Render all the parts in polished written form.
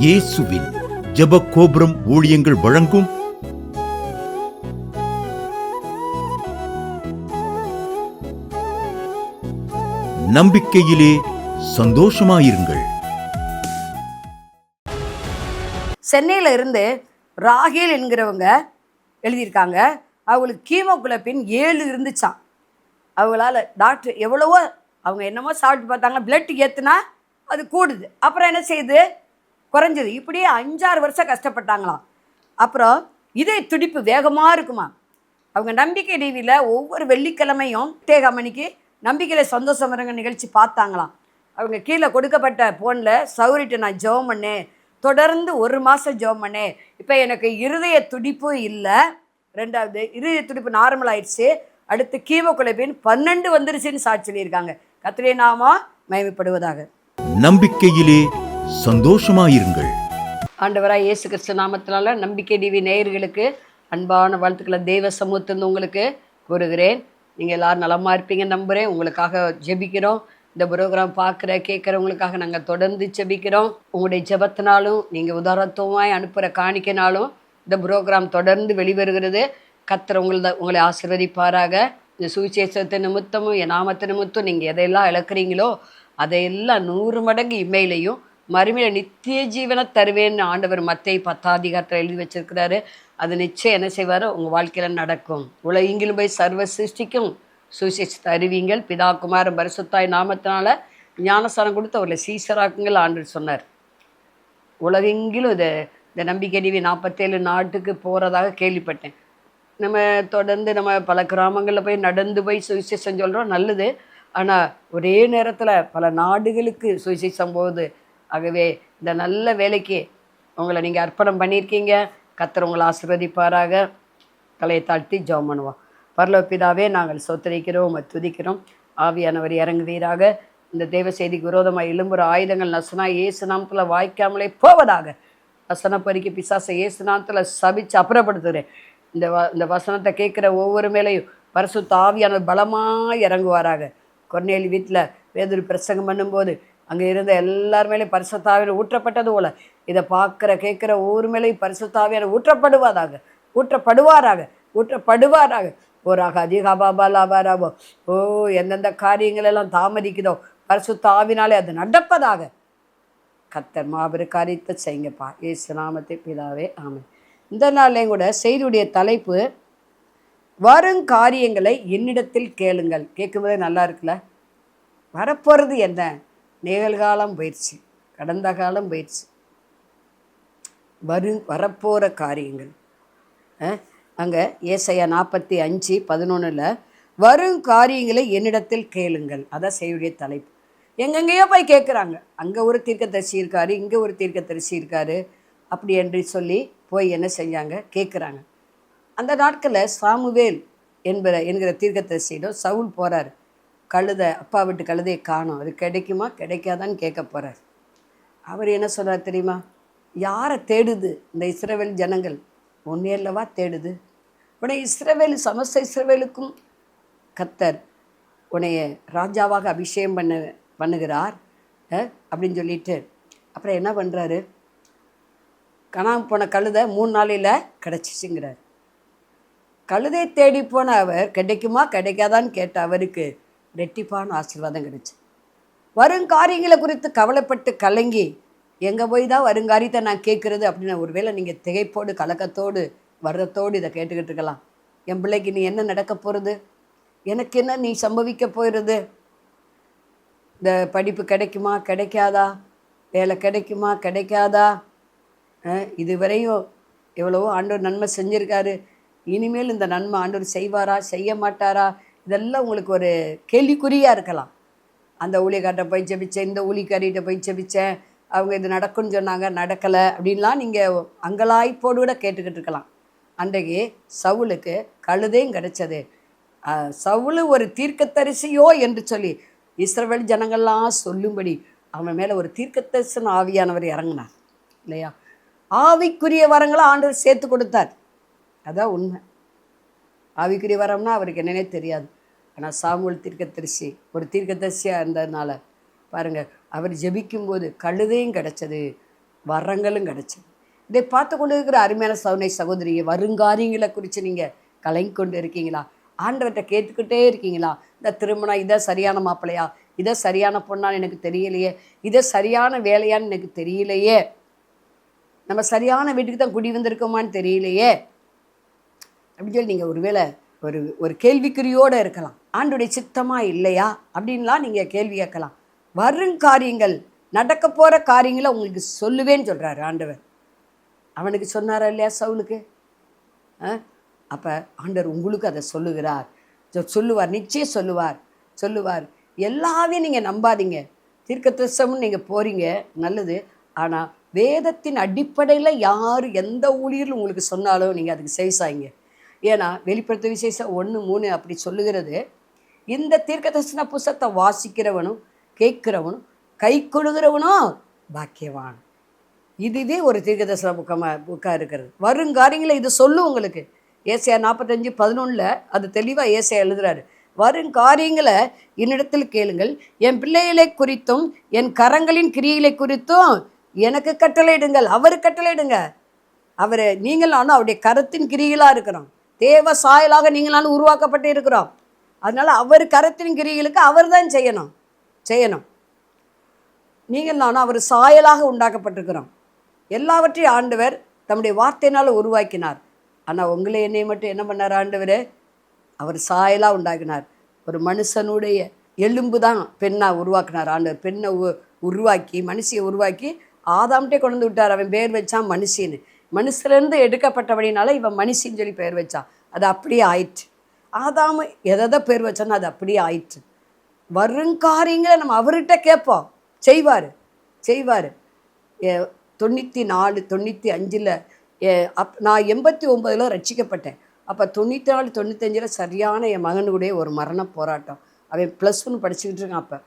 இயேசுவின் ஜெப கோபுரம் ஊழியங்கள் வழங்கும் நம்பிக்கையிலே சந்தோஷமாயிருங்கள். சென்னையில் இருந்து ராகேல் என்கிறவங்க எழுதியிருக்காங்க. அவங்களுக்கு கீமோகுளோபின் 7 இருந்துச்சான். அவங்களால டாக்டர் எவ்வளவோ அவங்க என்னமோ சாப்பிட்டு பார்த்தாங்க, பிளட் ஏற்றுனா அது கூடுது, அப்புறம் என்ன செய்யுது, குறைஞ்சிது. இப்படியே 5-6 வருஷம் கஷ்டப்பட்டாங்களாம். அப்புறம் இதே துடிப்பு வேகமாக இருக்குமா. அவங்க நம்பிக்கை டிவியில் ஒவ்வொரு வெள்ளிக்கிழமையும் 8 மணிக்கு நம்பிக்கையில் சந்தோஷம் இருங்க நிகழ்ச்சி பார்த்தாங்களாம். அவங்க கீழே கொடுக்கப்பட்ட ஃபோனில் சௌரிட்டு நான் ஜெபம் பண்ணேன், தொடர்ந்து 1 மாதம் ஜெபம் பண்ணேன், இப்போ எனக்கு இருதய துடிப்பு இல்லை, 2வது இருதய துடிப்பு நார்மல் ஆயிடுச்சு, அடுத்து கீமோகுளோபின் 12 வந்துருச்சுன்னு சாட்சி சொல்லியிருக்காங்க. கர்த்தருடைய நாமம் மகிமைப்படுவதாக. நம்பிக்கையிலே சந்தோஷமாயிருங்கள். ஆண்டவராய் இயேசு கிறிஸ்து நாமத்தினால நம்பிக்கை டிவி நேயர்களுக்கு அன்பான வாழ்த்துக்களை தேவ சமூகத்திலிருந்து உங்களுக்கு கூறுகிறேன். நீங்கள் எல்லோரும் நலமாக இருப்பீங்க நம்புகிறேன். உங்களுக்காக ஜெபிக்கிறோம். இந்த ப்ரோக்ராம் பார்க்குற கேட்குறவங்களுக்காக நாங்கள் தொடர்ந்து ஜெபிக்கிறோம். உங்களுடைய ஜெபத்தினாலும் நீங்கள் உதாரணத்துவமாய் அனுப்புகிற காணிக்கைனாலும் இந்த ப்ரோக்ராம் தொடர்ந்து வெளிவருகிறது. கர்த்தர் உங்களை ஆசீர்வதிப்பாராக. இந்த சுவிசேஷத்தை நிமித்தமும் என் நாமத்தை நிமித்தம் நீங்கள் எதையெல்லாம் இழக்கிறீங்களோ அதையெல்லாம் 100 மடங்கு இம்மையிலையும் மறுமையில் நித்திய ஜீவனை தருவேன்னு ஆண்டவர் மத்தேயு 10 எழுதி வச்சிருக்கிறாரு. அது நிச்சயம் என்ன செய்வார், உங்கள் வாழ்க்கையில் நடக்கும். உலகெங்கிலும் போய் சர்வ சிருஷ்டிக்கும் சுவிசேஷத்தை அறிவிங்கள், பிதா குமாரன் பரிசுத்தாய் நாமத்தினால ஞானஸ்தானம் கொடுத்து அவர்களை சீசராக்குங்கள் ஆண்டவர் சொன்னார். உலகெங்கிலும் இந்த நம்பிக்கை டிவி 47 நாட்டுக்கு போகிறதாக கேள்விப்பட்டேன். நம்ம தொடர்ந்து நம்ம பல கிராமங்களில் போய் நடந்து போய் சுவிசேஷம் சொல்கிறோம், நல்லது. ஆனால் ஒரே நேரத்தில் பல நாடுகளுக்கு சுவிசேஷம் போகுது. ஆகவே இந்த நல்ல வேலைக்கு உங்களை நீங்கள் அர்ப்பணம் பண்ணியிருக்கீங்க. கர்த்தர் உங்களை ஆசீர்வதிப்பாராக. தலையை தாழ்த்தி ஜெபம் பண்ணுவோம். பரலோக பிதாவே, நாங்கள் ஸ்தோத்திரிக்கிறோம், துதிக்கிறோம். ஆவியானவர் இறங்குவீராக. இந்த தேவ செய்திக்கு விரோதமாக எழும்புற ஆயுதங்கள் நசனா இயேசு நாமத்தில் வாய்க்காமலே போவதாக. வசன பறிக்க பிசாசை இயேசு நாமத்தில் சபிச்சு அப்புறப்படுத்துகிறேன். இந்த வசனத்தை கேட்குற ஒவ்வொரு மேலையும் பரிசுத்த ஆவியானவர் பலமாக இறங்குவாராக. கொர்நேலி வீட்டில் பேதுரு பிரசங்கம் பண்ணும்போது அங்கே இருந்த எல்லார் மேலேயும் பரிசுத்த ஆவியானவர் ஊற்றப்பட்டது போல இதை பார்க்குற கேட்குற ஒவ்வொரு மேலேயும் பரிசுத்த ஆவியானவர் ஊற்றப்படுவாராக. ஓராக அதிகாபாபாலாபாராபோ. எந்தெந்த காரியங்களெல்லாம் தாமதிக்குதோ பரிசுத்த ஆவினாலே அது நடப்பதாக. கர்த்தர் மாபெரும் காரியத்தை செய்யுங்கப்பா, இயேசு நாமத்தை பிதாவே, ஆமென். இந்த நாள்லையும் கூட செய்தியுடைய தலைப்பு வரும் காரியங்களை என்னிடத்தில் கேளுங்கள். கேட்கும்போதே நல்லா இருக்குல்ல. வரப்போகிறது என்ன, நிகழ்காலம் போயிடுச்சு, கடந்த காலம் போயிடுச்சு, வரப்போகிற காரியங்கள். அங்கே ஏசாயா 45:11 வரும் காரியங்களை என்னிடத்தில் கேளுங்கள். அதான் செய்தியுடைய தலைப்பு. எங்கெங்கேயோ போய் கேட்குறாங்க. அங்கே ஒரு தீர்க்கதரிசி இருக்காரு, இங்கே ஒரு தீர்க்கதரிசி இருக்காரு, அப்படி என்று சொல்லி போய் என்ன செஞ்சாங்க, கேட்குறாங்க. அந்த நாட்களில் சாமுவேல் என்கிற தீர்க்கதரிசியிடம் சவுல் போகிறார். அப்பா விட்டு கழுதையை காணோம், அது கிடைக்குமா கிடைக்காதான்னு கேட்க போகிறார். அவர் என்ன சொல்கிறார் தெரியுமா, யாரை தேடுது இந்த இஸ்ரவேல் ஜனங்கள், ஒன்னேல்லவா தேடுது. உன்னை சமஸ்த இஸ்ரவேலுக்கும் கர்த்தர் உன்னைய ராஜாவாக அபிஷேகம் பண்ணுகிறார் அப்படின்னு சொல்லிட்டு அப்புறம் என்ன பண்ணுறாரு, காணாமல் போன கழுதை 3 நாளில் கிடச்சிச்சுங்கிறார். கழுதை தேடி போன அவர் கிடைக்குமா கிடைக்காதான்னு கேட்ட அவருக்கு ரெட்டிப்பான ஆசீர்வாதம் கிடைச்சு. வருங்காரியங்களை குறித்து கவலைப்பட்டு கலங்கி எங்கே போய் தான் வருங்காரியத்தை நான் கேட்குறது அப்படின்னு ஒருவேளை நீங்கள் திகைப்போடு கலக்கத்தோடு வர்றத்தோடு இதை கேட்டுக்கிட்டு இருக்கலாம். என் பிள்ளைக்கு நீ என்ன நடக்க போகிறது, எனக்கு என்ன நீ சம்பவிக்க போயிடுறது, இந்த படிப்பு கிடைக்குமா கிடைக்காதா, வேலை கிடைக்குமா கிடைக்காதா, இதுவரையும் எவ்வளவோ ஆண்டவர் நன்மை செஞ்சுருக்காரு, இனிமேல் இந்த நன்மை ஆண்டவர் செய்வாரா செய்ய மாட்டாரா, இதெல்லாம் உங்களுக்கு ஒரு கேள்விக்குறியாக இருக்கலாம். அந்த ஊழியக்கார்ட்ட போய் ஜெபிச்சேன், இந்த ஊழியக்காரிகிட்ட போய் ஜெபிச்சேன், அவங்க இது நடக்கும்னு சொன்னாங்க நடக்கலை அப்படின்லாம் நீங்கள் அங்கலாய்ப்போடு கூட கேட்டுக்கிட்டு இருக்கலாம். அன்றைக்கு சவுலுக்கு கழுதையும் கிடைச்சது. சவுலு ஒரு தீர்க்கதரிசியோ என்று சொல்லி இஸ்ரவேல் ஜனங்கள்லாம் சொல்லும்படி அவன் மேலே ஒரு தீர்க்கதரிசன ஆவியானவர் இறங்கினார் இல்லையா. ஆவிக்குரிய வரங்களை ஆண்டவர் சேர்த்து கொடுத்தார். அதான் உண்மை. ஆவிக்குரிய வரம்னா அவருக்கு என்னன்னே தெரியாது. ஆனால் சாமுவேல் தீர்க்கதரிசி ஒரு தீர்க்கதரிசியாக இருந்ததுனால பாருங்கள், அவர் ஜெபிக்கும்போது கழுதையும் கிடச்சது, வரங்களும் கிடச்சிது. இதை பார்த்து கொண்டு இருக்கிற அருமையான சகோதரியை, வருங்காரியங்களை குறித்து நீங்கள் கலங்கி கொண்டு இருக்கீங்களா? ஆண்டவர்கிட்ட கேட்டுக்கிட்டே இருக்கீங்களா? இந்த திருமணம் இதை சரியான மாப்பிள்ளையா, இதை சரியான பொண்ணான்னு எனக்கு தெரியலையே, இதை சரியான வேலையான்னு எனக்கு தெரியலையே, நம்ம சரியான வீட்டுக்கு தான் குடி வந்திருக்கோமான்னு தெரியலையே அப்படின்னு சொல்லி நீங்கள் ஒருவேளை ஒரு கேள்விக்குறியோடு இருக்கலாம். ஆண்டுடைய சித்தமாக இல்லையா அப்படின்லாம் நீங்கள் கேள்வி கேட்கலாம். வருங்காரியங்கள், நடக்க போகிற காரியங்களை உங்களுக்கு சொல்லுவேன்னு சொல்கிறாரு ஆண்டவர். அவனுக்கு சொன்னாரா இல்லையா சவுலுக்கு? அப்போ ஆண்டவர் உங்களுக்கு அதை சொல்லுகிறார், சொல்லுவார், நிச்சயம் சொல்லுவார். எல்லாத்தையும் நீங்கள் நம்பாதீங்க. தீர்க்கதரிசனம்னு நீங்கள் போகிறீங்க, நல்லது. ஆனால் வேதத்தின் அடிப்படையில் யார் எந்த ஊழியர்கள் உங்களுக்கு சொன்னாலும் நீங்கள் அதுக்கு செய்சாங்க. ஏன்னா வெளிப்படுத்த விசேஷம் 1:3 அப்படி சொல்லுகிறது. இந்த தீர்க்கதரிசன புஸ்தகத்தை வாசிக்கிறவனும் கேட்கிறவனும் கை கொள்கிறவனும் பாக்கியவான். இதுவே ஒரு தீர்க்கதரிசன புக்காக இருக்கிறது. வருங்காரியங்களை இது சொல்லும் உங்களுக்கு. ஏசாயா 45:11 அது தெளிவாக ஏசாயா எழுதுறாரு. வருங்காரியங்களை என்னிடத்தில் கேளுங்கள், என் பிள்ளைகளை குறித்தும் என் கரங்களின் கிரியைகளை குறித்தும் எனக்கு கட்டளையிடுங்கள். அவர் கட்டளையிடுங்க. அவர் நீங்களானும் அவருடைய கரத்தின் கிரிகளாக இருக்கிறோம். தேவ சாயலாக நீங்களானும் உருவாக்கப்பட்டு இருக்கிறோம். அதனால் அவர் கரத்தின் கிரிகளுக்கு அவர் தான் செய்யணும். நீங்கள் நானும் அவர் சாயலாக உண்டாக்கப்பட்டிருக்கிறோம். எல்லாவற்றையும் ஆண்டவர் தம்முடைய வார்த்தையினால் உருவாக்கினார். ஆனால் உங்களை என்னை மட்டும் என்ன பண்ணார் ஆண்டவர்? அவர் சாயலாக உண்டாக்கினார். ஒரு மனுஷனுடைய எலும்பு தான் பெண்ணாக உருவாக்கினார் ஆண்டவர். பெண்ணை உருவாக்கி மனுஷியை உருவாக்கி ஆதாம்கிட்டே கொண்டு வந்து விட்டார். அவன் பேர் வச்சான் மனுஷின்னு. மனுஷிலேருந்து எடுக்கப்பட்டபடினால இவன் மனுஷின்னு சொல்லி பேர் வச்சான். அது அப்படியே ஆயிற்று. ஆதாம் எதை பேர் வச்சானோ அது அப்படியே ஆயிற்று. வருங்காரியங்களை நம்ம அவர்கிட்ட கேட்போம், செய்வார். 94, 95 நான் 89 ரட்சிக்கப்பட்டேன். அப்போ 94, 95 சரியான என் மகனுடைய ஒரு மரண போராட்டம். அவன் +1 படிச்சுக்கிட்டு இருக்கான். அப்போ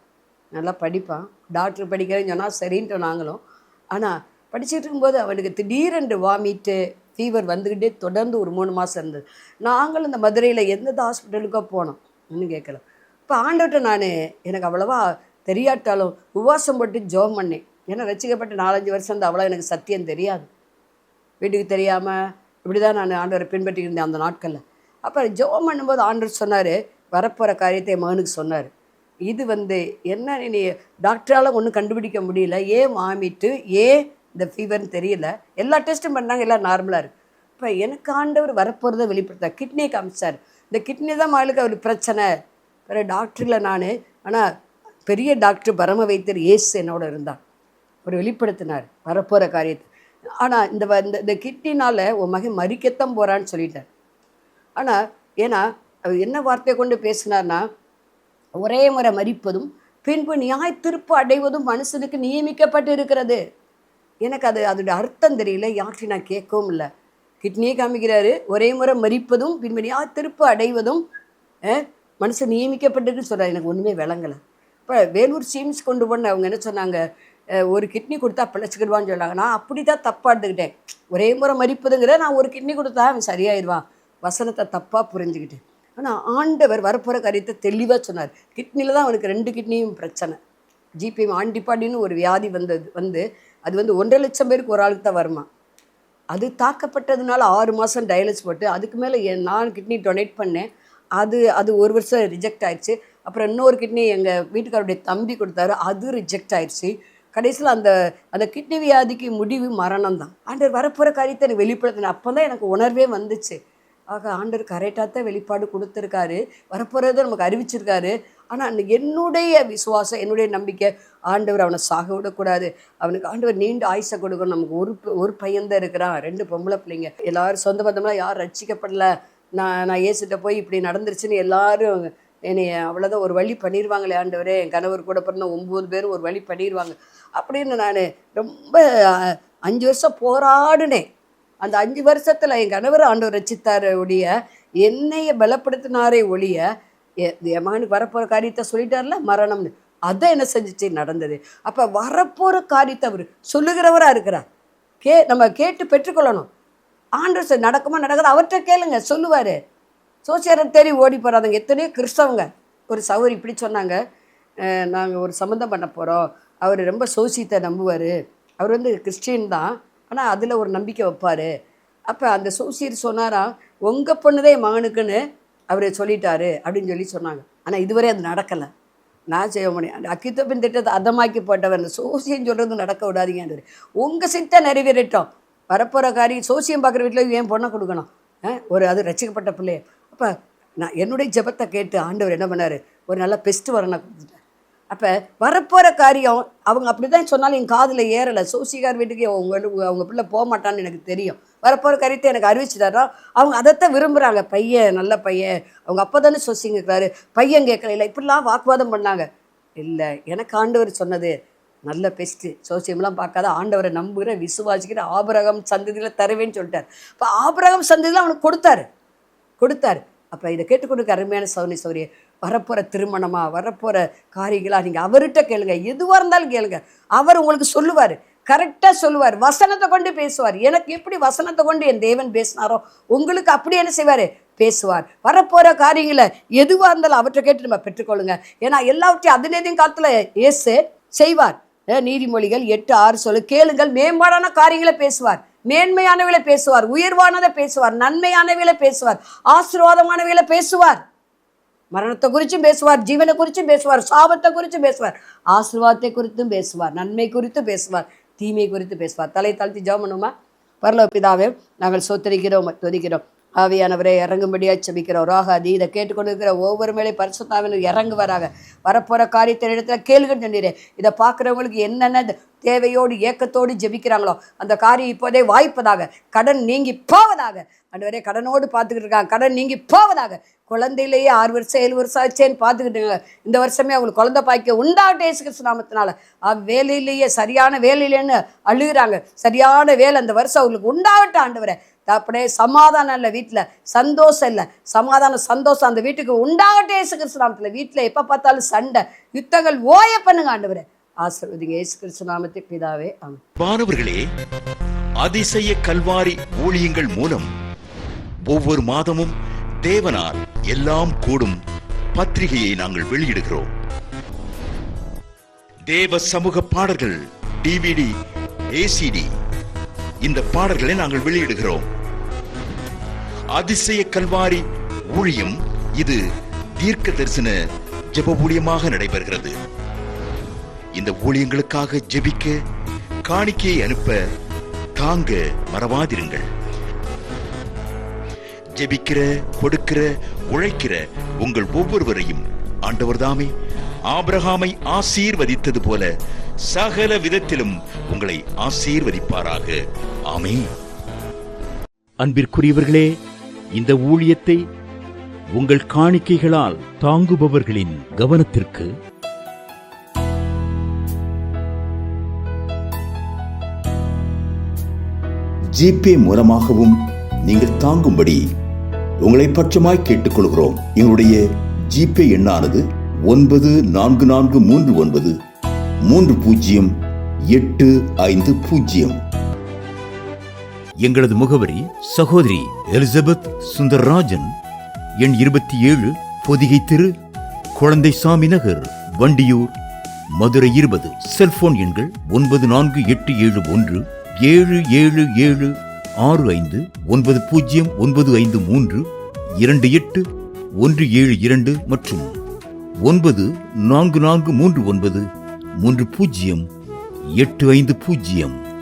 நல்லா படிப்பான், டாக்டர் படிக்கிறேன்னு சொன்னால் சரின்ட்டு நாங்களும். ஆனால் படிச்சுட்டு இருக்கும்போது அவனுக்கு திடீரென்று வாமிட்டு ஃபீவர் வந்துக்கிட்டே தொடர்ந்து ஒரு 3 மாதம் இருந்தது. நாங்களும் இந்த மதுரையில் எந்த ஹாஸ்பிட்டலுக்கோ போனோம், ஒன்றும் கேட்கல. இப்போ ஆண்டவர்கிட்ட எனக்கு அவ்வளவா தெரியாட்டாலும் உபவாசம் போட்டு ஜெபம் பண்ணேன். ஏன்னா ரசிக்கப்பட்ட 4-5 வருஷம் தான், அவ்வளோ எனக்கு சத்தியம் தெரியாது. வீட்டுக்கு தெரியாமல் இப்படி தான் நான் ஆண்டவரை பின்பற்றி இருந்தேன் அந்த நாட்களில். அப்போ ஜெபம் பண்ணும்போது ஆண்டவர் சொன்னார், வரப்போகிற காரியத்தை என் மகனுக்கு சொன்னார். இது என்ன நீ டாக்டரால் ஒன்றும் கண்டுபிடிக்க முடியல, ஏன் வாமிட்டு, ஏன் இந்த ஃபீவர்னு தெரியல, எல்லா டெஸ்ட்டும் பண்ணாங்க, எல்லாம் நார்மலாக இருக்குது. இப்போ எனக்கு ஆண்டவர் வரப்போகிறத வெளிப்படுத்தார். கிட்னியை காமிச்சார். இந்த கிட்னி தான் மகளுக்கு அவர் பிரச்சனை. வேறு டாக்டரில் ஆனால் பெரிய டாக்டர் பரம வைத்தியர் இயேசு என்னோட இருந்தார். அவர் வெளிப்படுத்தினார் வரப்போகிற காரியத்தை. ஆனால் இந்த கிட்னினால் உன் மகன் மறிக்கத்தான் போகிறான்னு சொல்லிட்டார். ஆனால் ஏன்னா அவர் என்ன வார்த்தையை கொண்டு பேசினார்னா, ஒரே முறை மரிப்பதும் பின்பு நியாய தீர்ப்பு அடைவதும் மனுஷனுக்கு நியமிக்கப்பட்டு இருக்கிறது. எனக்கு அதோடைய அர்த்தம் தெரியல, யார்ட்டையும் நான் கேட்கவும் இல்லை. கிட்னியை காமிக்கிறாரு, ஒரே முறை மரிப்பதும் பின்பு நியாய தீர்ப்பு அடைவதும் மனுஷன் நியமிக்கப்பட்டுன்னு சொல்கிறார். எனக்கு ஒன்றுமே விளங்கலை. இப்போ வேலூர் சீம்ஸ் கொண்டு போன அவங்க என்ன சொன்னாங்க, ஒரு கிட்னி கொடுத்தா பிழைச்சிக்கிடுவான்னு சொன்னாங்க. நான் அப்படி தான் தப்பாக எடுத்துக்கிட்டேன். ஒரே முறை மரிப்பதுங்கிற நான் ஒரு கிட்னி கொடுத்தா அவன் சரியாயிடுவான், வசனத்தை தப்பாக புரிஞ்சுக்கிட்டேன். ஆனால் ஆண்டவர் வரப்போகிற காரியத்தை தெளிவாக சொன்னார். கிட்னியில் தான் அவனுக்கு 2 கிட்னியும் பிரச்சனை. ஜிபிஎம் ஆன்டிபாடின்னு ஒரு வியாதி அது 1.5 லட்சம் பேருக்கு ஒரு ஆளுக்கு தான் வருமா. அது தாக்கப்பட்டதுனால 6 மாதம் டயாலிசிஸ் போட்டு, அதுக்கு மேலே நான் கிட்னி டொனேட் பண்ணேன். அது 1 வருஷம் ரிஜெக்ட் ஆயிடுச்சு. அப்புறம் இன்னொரு கிட்னி எங்கள் வீட்டுக்காரருடைய தம்பி கொடுத்தாரு, அது ரிஜெக்ட் ஆயிடுச்சு. கடைசியில் அந்த கிட்னி வியாதிக்கு முடிவு மரணம் தான். ஆண்டவர் வரப்போகிற காரியத்தை எனக்கு வெளிப்படுத்தினேன். அப்போ தான் எனக்கு உணர்வே வந்துச்சு. ஆக ஆண்டவர் கரெக்டாக தான் வெளிப்பாடு கொடுத்துருக்காரு, வரப்போகிறத நமக்கு அறிவிச்சிருக்காரு. ஆனால் என்னுடைய விசுவாசம், என்னுடைய நம்பிக்கை, ஆண்டவர் அவனை சாக விடக்கூடாது, அவனுக்கு ஆண்டவர் நீண்ட ஆயுசை கொடுக்கணும். நமக்கு ஒரு பையன்தான் இருக்கிறான், 2 பொம்பளை பிள்ளைங்க. எல்லோரும் சொந்த பந்தம்லாம் யாரும் ரட்சிக்கப்படலை. நான் ஏசிட்ட போய் இப்படி நடந்துருச்சுன்னு எல்லாரும் என்னை அவ்வளோதான் ஒரு வழி பண்ணிடுவாங்களே ஆண்டவரே, என் கணவர் கூட பிறந்த 9 பேரும் ஒரு வழி பண்ணிடுவாங்க அப்படின்னு நான் ரொம்ப 5 வருஷம் போராடினேன். அந்த 5 வருஷத்தில் என் கணவர் ஆண்டவர் ரட்சித்தார் ஒழிய, என்னைய பலப்படுத்தினாரே ஒழிய, என் மகனுக்கு வரப்போகிற காரியத்தை சொல்லிட்டார்ல மரணம்னு, அதை என்ன செஞ்சிச்சு நடந்தது. அப்போ வரப்போகிற காரியத்தை அவர் சொல்லுகிறவராக இருக்கிறார். நம்ம கேட்டு பெற்றுக்கொள்ளணும். ஆண்டவர் நடக்குமா நடக்குது அவர்கிட்ட கேளுங்க, சொல்லுவார். சோசியரை தேடி ஓடி போகிறாங்க எத்தனையோ கிறிஸ்தவங்க. ஒரு சகோதரி இப்படி சொன்னாங்க, நாங்கள் ஒரு சம்மந்தம் பண்ண போகிறோம், அவர் ரொம்ப சோசியத்தை நம்புவார், அவர் வந்து கிறிஸ்டின் தான், ஆனால் அதில் ஒரு நம்பிக்கை வைப்பார். அப்போ அந்த சோசியர் சொன்னாராம், உங்கள் பொண்ணுதே மகனுக்குன்னு அவர் சொல்லிட்டாரு அப்படின்னு சொல்லி சொன்னாங்க. ஆனால் இதுவரை அது நடக்கலை. நான் செய்ய முடியும். அந்த அக்கித்தோப்பின் திட்டத்தை அதமாக்கி போட்டவர் அந்த சோசியம் சொல்கிறது நடக்க விடாதீங்க. உங்கள் சித்தை நிறைவேறட்டும். வரப்போகிற காரியம் சோசியம் பார்க்குற வீட்டில் ஏன் பொண்ணை கொடுக்கணும்? ஒரு அது ரசிக்கப்பட்ட பிள்ளைய. அப்போ நான் என்னுடைய ஜெபத்தை கேட்டு ஆண்டவர் என்ன பண்ணார், ஒரு நல்ல பெஸ்ட்டு வரனை கொடுத்துட்டார். அப்போ வரப்போகிற காரியம் அவங்க அப்படி தான் சொன்னாலும் என் காதில் ஏறலை. சோசிகார் வீட்டுக்கு அவங்க பிள்ளை போக மாட்டான்னு எனக்கு தெரியும். வரப்போகிற காரியத்தை எனக்கு அறிவிச்சுட்டாரா, அவங்க அதைத்தான் விரும்புகிறாங்க. பையன் நல்ல பையன், அவங்க அப்போ தானே சோசிங்க இருக்கிறாரு, பையன் கேட்கல, இல்லை இப்படிலாம் வாக்குவாதம் பண்ணாங்க. இல்லை, எனக்கு ஆண்டவர் சொன்னது நல்ல பெஸ்ட்டு. சோசியம்லாம் பார்க்காத, ஆண்டவரை நம்புகிற விசுவாசிக்கிற ஆபிரகாம் சந்ததியில் தருவேன்னு சொல்லிட்டார். இப்போ ஆபிரகாம் சந்ததியில் அவனுக்கு கொடுத்தாரு. அப்போ இதை கேட்டுக்கொண்டு அருமையான சௌரிய வரப்போகிற திருமணமாக வரப்போகிற காரியங்களாக நீங்கள் அவர்கிட்ட கேளுங்க. எதுவாக இருந்தாலும் கேளுங்க. அவர் உங்களுக்கு சொல்லுவார், கரெக்டாக சொல்லுவார், வசனத்தை கொண்டு பேசுவார். எனக்கு எப்படி வசனத்தை கொண்டு என் தேவன் பேசினாரோ உங்களுக்கு அப்படி என்ன செய்வார், பேசுவார். வரப்போகிற காரியங்களை எதுவாக இருந்தாலும் அவற்றை கேட்டு நம்ம பெற்றுக்கொள்ளுங்க. ஏன்னா எல்லாவற்றையும் அதினேதையும் காலத்தில் இயேசு செய்வார். நீதிமொழிகள் 8:6 சொல்லு, கேளுங்கள், மேம்பாடான காரியங்களை பேசுவார், மேன்மையானவைகளை பேசுவார், உயர்வானதை பேசுவார், நன்மையானவைகளை பேசுவார், ஆசீர்வாதமானவைகளை பேசுவார். மரணத்தை குறிச்சும் பேசுவார், ஜீவனை குறிச்சும் பேசுவார், சாபத்தை குறிச்சும் பேசுவார், ஆசீர்வாதத்தை குறித்தும் பேசுவார், நன்மை குறித்து பேசுவார், தீமை குறித்து பேசுவார். தலை தாழ்த்தி ஜெபம் பண்ணுமா? பரலோக பிதாவே, நாங்கள் சோத்தரிக்கிறோம், துதிக்கிறோம். ஆவியானவரை இறங்கும்படியாக செபிக்கிறோம். ராகாதி இதை கேட்டுக்கொண்டு இருக்கிற ஒவ்வொரு மேலே பரிசுத்தாவினர் இறங்குவராக. வரப்போகிற காரியத்தின் இடத்துல கேளுங்கன்னு சொன்னீரே, இதை பார்க்குறவங்களுக்கு என்னென்ன தேவையோடு ஏக்கத்தோடு ஜெபிக்கிறாங்களோ அந்த காரியம் இப்போதே வாய்ப்பதாக, கடன் நீங்கி போவதாக. ஆண்டவரே, கடனோடு பார்த்துக்கிட்டு இருக்காங்க, கடன் நீங்கி போவதாக. குழந்தையிலேயே 6 வருஷம் 7 வருஷம் ஆச்சேன்னு பார்த்துக்கிட்டுங்க, இந்த வருஷமே அவங்களுக்கு குழந்தை பாய்க்க உண்டாகட்டும் இயேசு கிறிஸ்து நாமத்தினால. வேலையிலேயே சரியான வேலையிலேன்னு அழுகிறாங்க, சரியான வேலை அந்த வருஷம் அவங்களுக்கு உண்டாகட்டும் ஆண்டவரே. அப்படியே சமாதானம் இல்லை, வீட்டில் சந்தோஷம் இல்லை, சந்தோஷம் அந்த வீட்டுக்கு உண்டாகட்டும் இயேசு கிறிஸ்து நாமத்தில். வீட்டில் எப்போ பார்த்தாலும் சண்டை யுத்தங்கள் ஓய பண்ணுங்க ஆண்டவரே. ஆசீர்வதிங்க இயேசு கிறிஸ்து நாமத்தில் பிதாவே, ஆமென். மாணவர்களே, அதிசய கல்வாரி ஊழியங்கள் மூலம் ஒவ்வொரு மாதமும் தேவனால் எல்லாம் கூடும் பத்திரிகையை நாங்கள் வெளியிடுகிறோம். தேவ சமூக பாடல்கள் DVD, ACD இந்த பாடல்களை நாங்கள் வெளியிடுகிறோம். அதிசய கல்வாரி ஊழியம் இது தீர்க்க தரிசன ஜெப ஊழியமாக நடைபெறுகிறது. இந்த ஊழியங்களுக்காக ஜெபிக்க, காணிக்கையை அனுப்ப தாங்க மறவாதிருங்கள். ஜெபிக்கிற, கொடுக்கிற, உழைக்கிற உங்கள் ஒவ்வொருவரையும் ஆண்டவர் தாமே ஆபிரகாமை ஆசீர்வதித்தது போல சகல விதத்திலும் உங்களை ஆசீர்வதிப்பாராக. ஆமென். அன்பிற்குரியவர்களே, இந்த ஊழியத்தை உங்கள் காணிக்கைகளால் தாங்குபவர்களின் கவனத்திற்கு ஜிபே மூலமாகவும் நீங்கள் தாங்கும்படி உங்களை பட்சமாய் கேட்டுக்கொள்கிறோம். எங்களுடைய ஜிபே எண்ணானது 9439308550. எங்களது முகவரி சகோதரி எலிசபெத் சுந்தரராஜன், எண் 27, பொதிகை தெரு, குழந்தைசாமி நகர், வண்டியூர், மதுரை 20. செல்போன் எண்கள் 9487177765, 9095328172 மற்றும் 9443930850.